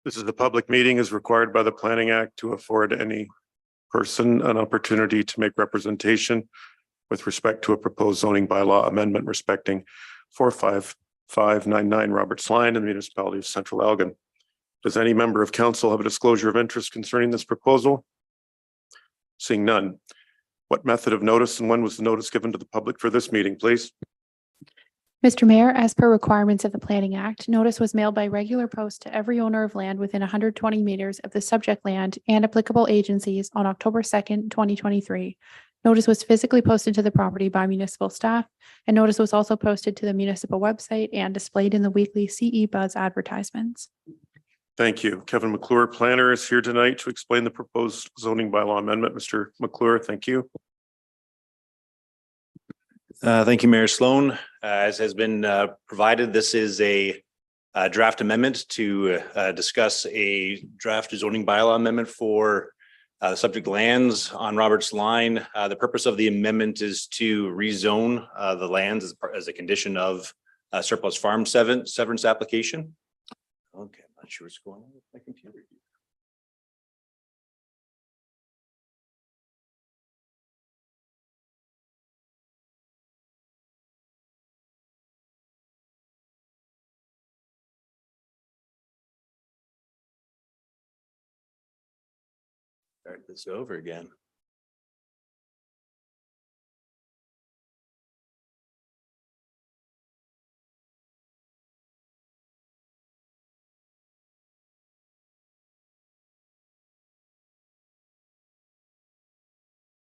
This is a public meeting as required by the Planning Act to afford any person an opportunity to make representation with respect to a proposed zoning bylaw amendment respecting 45599 Roberts Line in the municipality of Central Elgin. Does any member of council have a disclosure of interest concerning this proposal? Seeing none. What method of notice and when was the notice given to the public for this meeting, please? Mr. Mayor, as per requirements of the Planning Act, notice was mailed by regular post to every owner of land within 120 meters of the subject land and applicable agencies on October 2nd, 2023. Notice was physically posted to the property by municipal staff, and notice was also posted to the municipal website and displayed in the weekly CE Buzz advertisements. Thank you. Kevin McClure, planner, is here tonight to explain the proposed zoning bylaw amendment. Mr. McClure, thank you. Thank you, Mayor Sloan. As has been provided, this is a draft amendment to discuss a draft zoning bylaw amendment for subject lands on Roberts Line. The purpose of the amendment is to rezone the lands as a condition of surplus farm severance application. Okay, I'm not sure what's going on with my computer. Start this over again.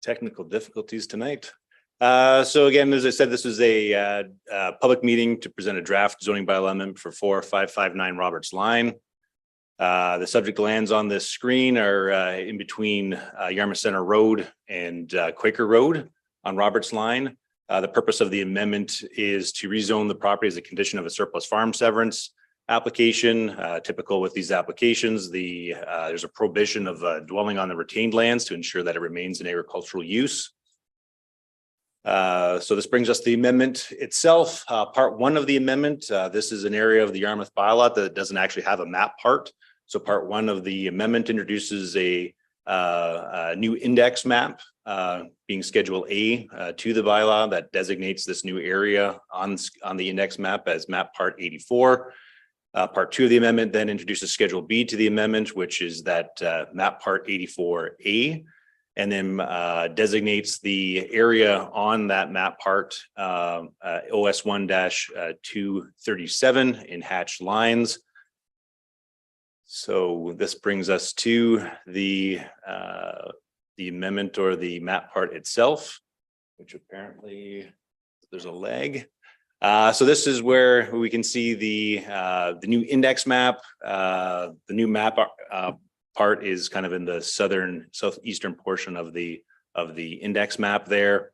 Technical difficulties tonight. So again, as I said, this is a public meeting to present a draft zoning bylaw amendment for 4559 Roberts Line. The subject lands on this screen are in between Yarmouth Center Road and Quaker Road on Roberts Line. The purpose of the amendment is to rezone the property as a condition of a surplus farm severance application. Typical with these applications, there's a prohibition of dwelling on the retained lands to ensure that it remains in agricultural use. So this brings us to the amendment itself. Part one of the amendment, this is an area of the Yarmouth bylaw that doesn't actually have a map part. So part one of the amendment introduces a new index map, being Schedule A to the bylaw that designates this new area on the index map as map part 84. Part two of the amendment then introduces Schedule B to the amendment, which is that map part 84A, and then designates the area on that map part OS 1-237 in hatched lines. So this brings us to the amendment or the map part itself, which apparently there's a lag. So this is where we can see the new index map. The new map part is kind of in the southeastern portion of the index map there.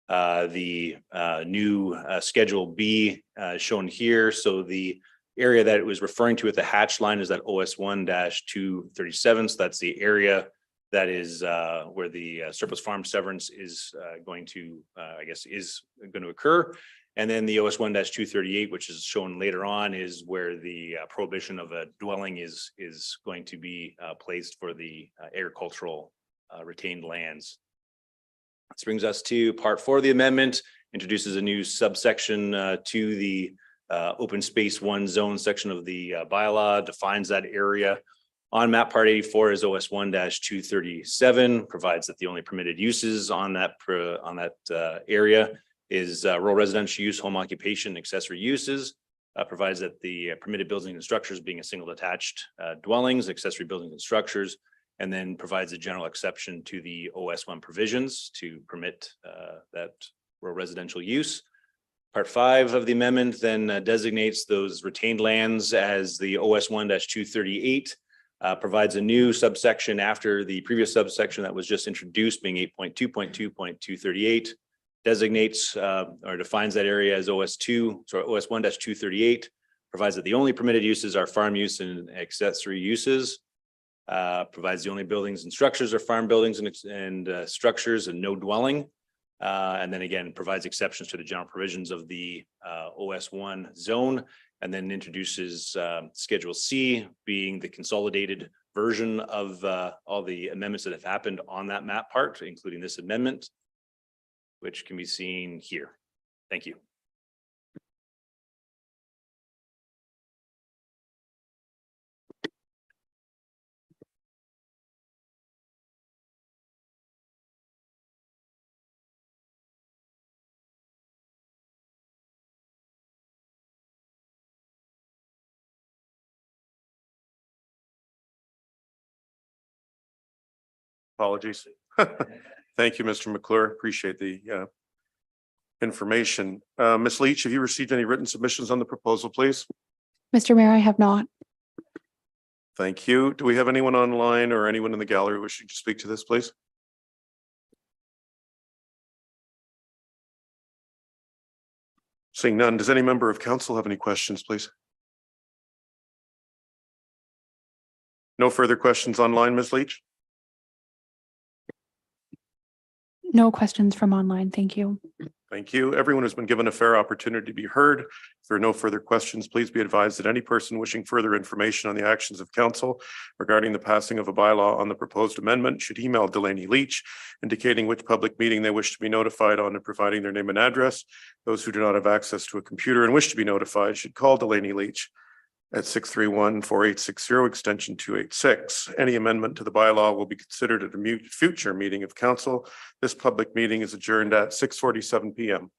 The new Schedule B shown here. So the area that it was referring to at the hatch line is that OS 1-237. So that's the area that is where the surplus farm severance is going to, is going to occur. And then the OS 1-238, which is shown later on, is where the prohibition of a dwelling is going to be placed for the agricultural retained lands. This brings us to part four of the amendment, introduces a new subsection to the open space 1 zone section of the bylaw, defines that area on map part 84 as OS 1-237, provides that the only permitted uses on that area is rural residential use, home occupation, accessory uses, provides that the permitted buildings and structures being a single detached dwellings, accessory buildings and structures, and then provides a general exception to the OS 1 provisions to permit that rural residential use. Part 5 of the amendment then designates those retained lands as the OS 1-238, provides a new subsection after the previous subsection that was just introduced, being 8.2.2.238, designates or defines that area as OS 1-238, provides that the only permitted uses are farm use and accessory uses, provides the only buildings and structures are farm buildings and structures and no dwelling. And then again, provides exceptions to the general provisions of the OS1 zone, and then introduces Schedule C, being the consolidated version of all the amendments that have happened on that map part, including this amendment, which can be seen here. Thank you. Apologies. Thank you, Mr. McClure. Appreciate the information. Ms. Leach, have you received any written submissions on the proposal, please? Mr. Mayor, I have not. Thank you. Do we have anyone online or anyone in the gallery wishing to speak to this, please? Seeing none, does any member of council have any questions, please? No further questions online, Ms. Leach? No questions from online. Thank you. Thank you. Everyone has been given a fair opportunity to be heard. If there are no further questions, please be advised that any person wishing further information on the actions of council regarding the passing of a bylaw on the proposed amendment should email Delaney Leach, indicating which public meeting they wish to be notified on and providing their name and address. Those who do not have access to a computer and wish to be notified should call Delaney Leach at 631-4860 extension 286. Any amendment to the bylaw will be considered at a future meeting of council. This public meeting is adjourned at 6:47 p.m.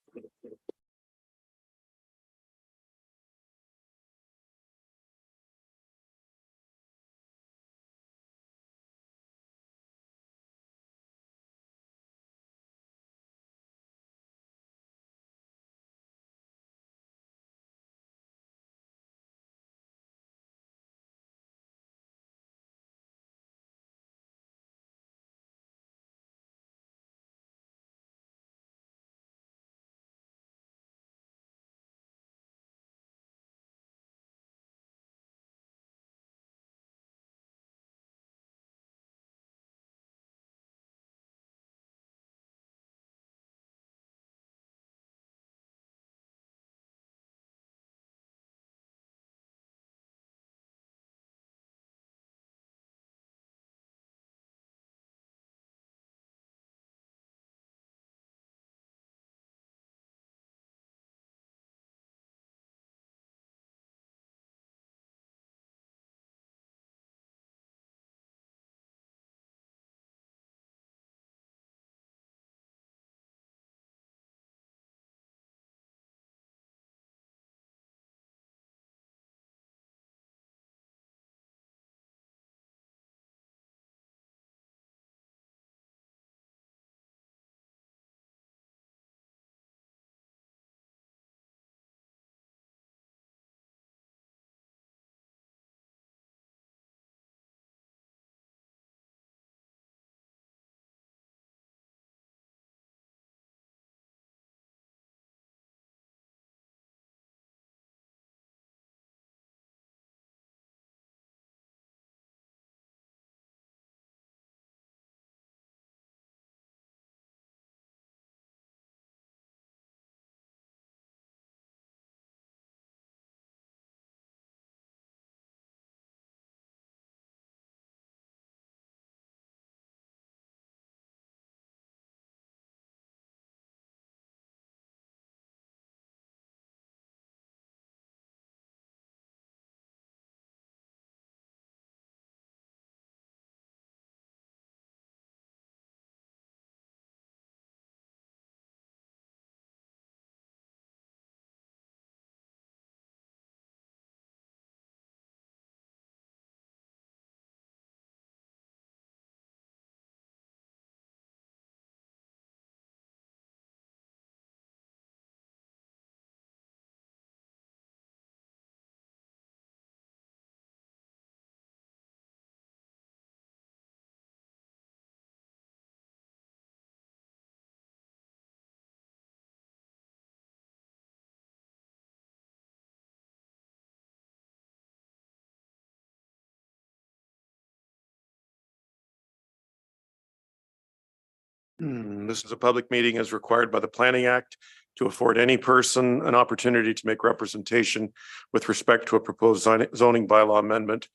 This is a public meeting as required by the Planning Act to afford any person an opportunity to make representation with respect to a proposed zoning bylaw amendment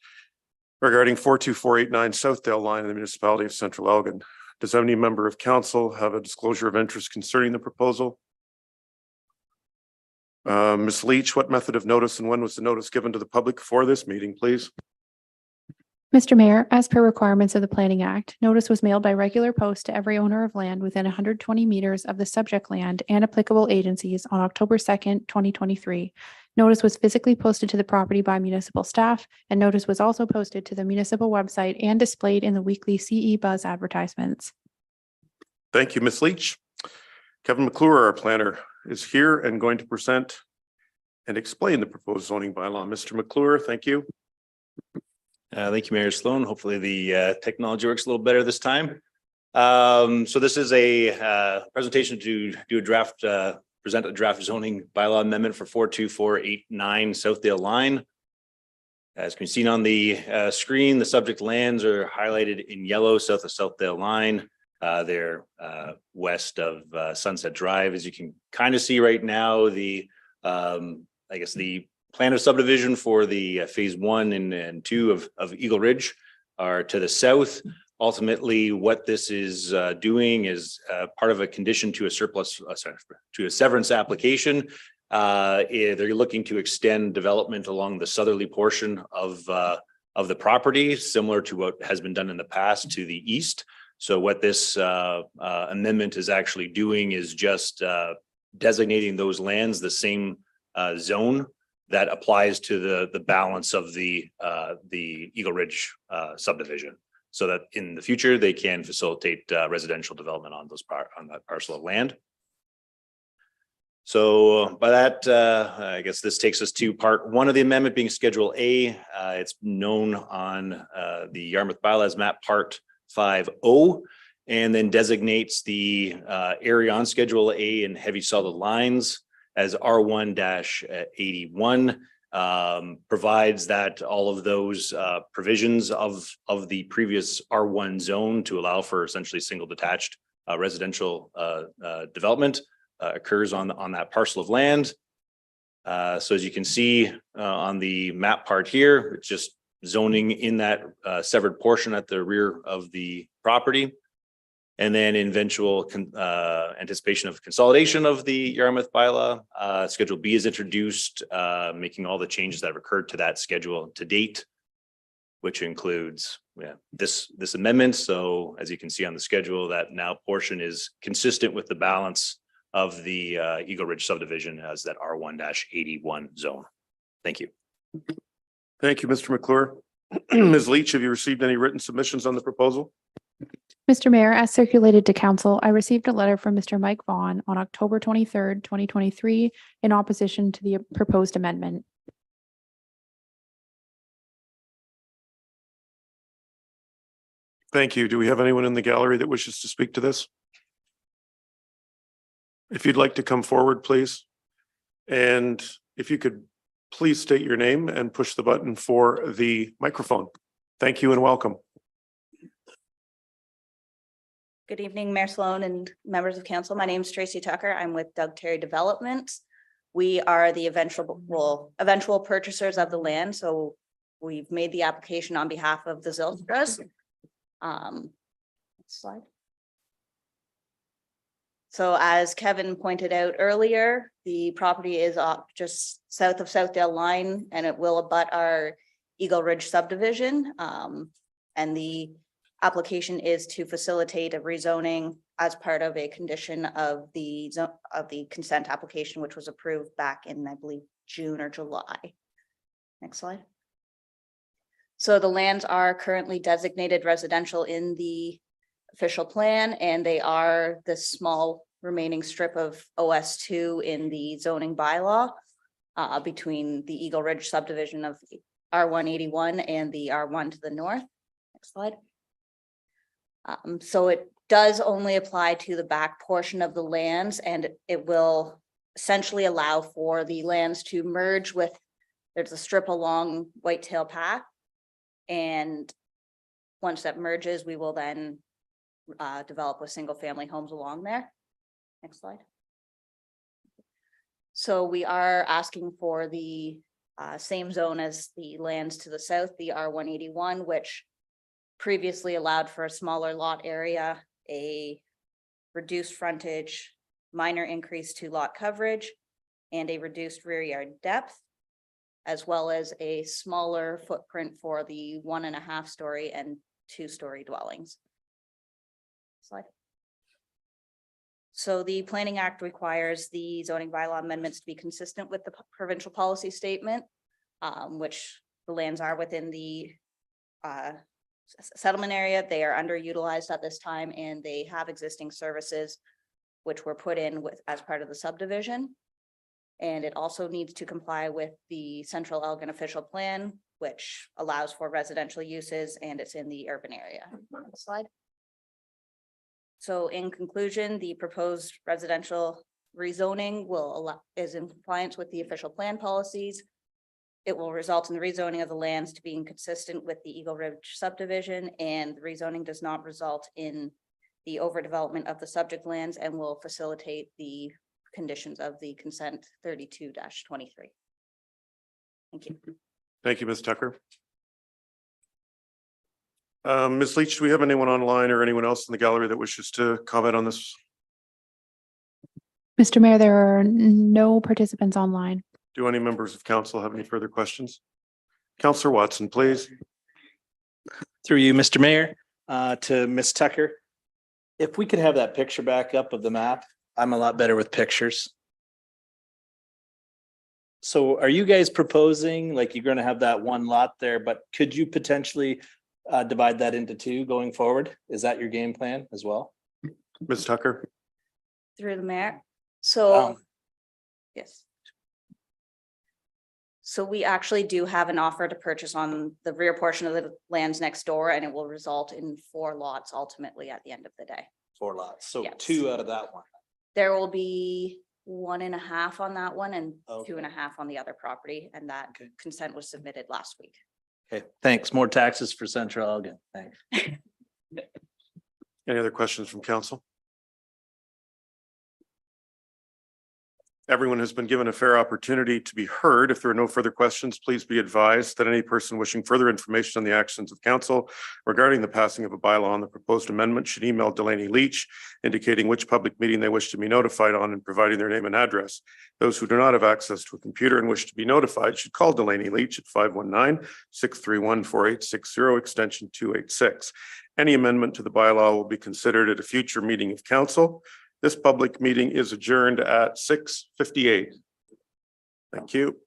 regarding 42489 Southdale Line in the municipality of Central Elgin. Does any member of council have a disclosure of interest concerning the proposal? Ms. Leach, what method of notice and when was the notice given to the public for this meeting, please? Mr. Mayor, as per requirements of the Planning Act, notice was mailed by regular post to every owner of land within 120 meters of the subject land and applicable agencies on October 2nd, 2023. Notice was physically posted to the property by municipal staff, and notice was also posted to the municipal website and displayed in the weekly CE Buzz advertisements. Thank you, Ms. Leach. Kevin McClure, our planner, is here and going to present and explain the proposed zoning bylaw. Mr. McClure, thank you. Thank you, Mayor Sloan. Hopefully the technology works a little better this time. So this is a presentation to do a draft, present a draft zoning bylaw amendment for 42489 Southdale Line. As can be seen on the screen, the subject lands are highlighted in yellow south of Southdale Line. They're west of Sunset Drive. As you can kind of see right now, the I guess the plan of subdivision for the phase 1 and 2 of Eagle Ridge are to the south. Ultimately, what this is doing is part of a condition to a to a severance application. They're looking to extend development along the southerly portion of the property, similar to what has been done in the past to the east. So what this amendment is actually doing is just designating those lands the same zone that applies to the balance of the Eagle Ridge subdivision, so that in the future they can facilitate residential development on that parcel of land. So by that, I guess this takes us to part 1 of the amendment, being Schedule A. It's known on the Yarmouth bylaw as map part 5O, and then designates the area on Schedule A in heavy solid lines as R1-81, provides that all of those provisions of the previous R1 zone to allow for essentially single detached residential development occurs on that parcel of land. So as you can see on the map part here, it's just zoning in that severed portion at the rear of the property. And then in eventual anticipation of consolidation of the Yarmouth bylaw, Schedule B is introduced, making all the changes that have occurred to that schedule to date, which includes this amendment. So as you can see on the schedule, that now portion is consistent with the balance of the Eagle Ridge subdivision as that R1-81 zone. Thank you. Thank you, Mr. McClure. Ms. Leach, have you received any written submissions on the proposal? Mr. Mayor, as circulated to council, I received a letter from Mr. Mike Vaughn on October 23rd, 2023, in opposition to the proposed amendment. Thank you. Do we have anyone in the gallery that wishes to speak to this? If you'd like to come forward, please. And if you could please state your name and push the button for the microphone. Thank you and welcome. Good evening, Mayor Sloan and members of council. My name is Tracy Tucker. I'm with Doug Terry Development. We are the eventual purchasers of the land. So we've made the application on behalf of the Zylstras. Next slide. So as Kevin pointed out earlier, the property is just south of Southdale Line, and it will abut our Eagle Ridge subdivision. And the application is to facilitate a rezoning as part of a condition of the consent application, which was approved back in, I believe, June or July. Next slide. So the lands are currently designated residential in the official plan, and they are the small remaining strip of OS2 in the zoning bylaw between the Eagle Ridge subdivision of R181 and the R1 to the north. Next slide. So it does only apply to the back portion of the lands, and it will essentially allow for the lands to merge with, there's a strip along Whitetail Path. And once that merges, we will then develop with single family homes along there. Next slide. So we are asking for the same zone as the lands to the south, the R181, which previously allowed for a smaller lot area, a reduced frontage, minor increase to lot coverage, and a reduced rear yard depth, as well as a smaller footprint for the 1.5 story and 2-story dwellings. Slide. So the Planning Act requires the zoning bylaw amendments to be consistent with the provincial policy statement, which the lands are within the settlement area. They are underutilized at this time, and they have existing services which were put in with as part of the subdivision. And it also needs to comply with the Central Elgin official plan, which allows for residential uses, and it's in the urban area. Next slide. So in conclusion, the proposed residential rezoning is in compliance with the official plan policies. It will result in the rezoning of the lands to being consistent with the Eagle Ridge subdivision, and the rezoning does not result in the overdevelopment of the subject lands and will facilitate the conditions of the consent 32-23. Thank you. Thank you, Ms. Tucker. Ms. Leach, do we have anyone online or anyone else in the gallery that wishes to comment on this? Mr. Mayor, there are no participants online. Do any members of council have any further questions? Councillor Watson, please. Through you, Mr. Mayor, to Ms. Tucker. If we could have that picture back up of the map, I'm a lot better with pictures. So are you guys proposing, like, you're going to have that one lot there, but could you potentially divide that into two going forward? Is that your game plan as well? Ms. Tucker. Through the mayor. So, yes. So we actually do have an offer to purchase on the rear portion of the lands next door, and it will result in 4 lots ultimately at the end of the day. 4 lots, so Yes. 2 out of that one. There will be 1.5 on that one and Okay. 2.5 on the other property, and that Okay. consent was submitted last week. Okay, thanks. More taxes for Central Elgin. Thanks. Any other questions from council? Everyone has been given a fair opportunity to be heard. If there are no further questions, please be advised that any person wishing further information on the actions of council regarding the passing of a bylaw on the proposed amendment should email Delaney Leach, indicating which public meeting they wish to be notified on and providing their name and address. Those who do not have access to a computer and wish to be notified should call Delaney Leach at 519-631-4860, extension 286. Any amendment to the bylaw will be considered at a future meeting of council. This public meeting is adjourned at 6:58. Thank you.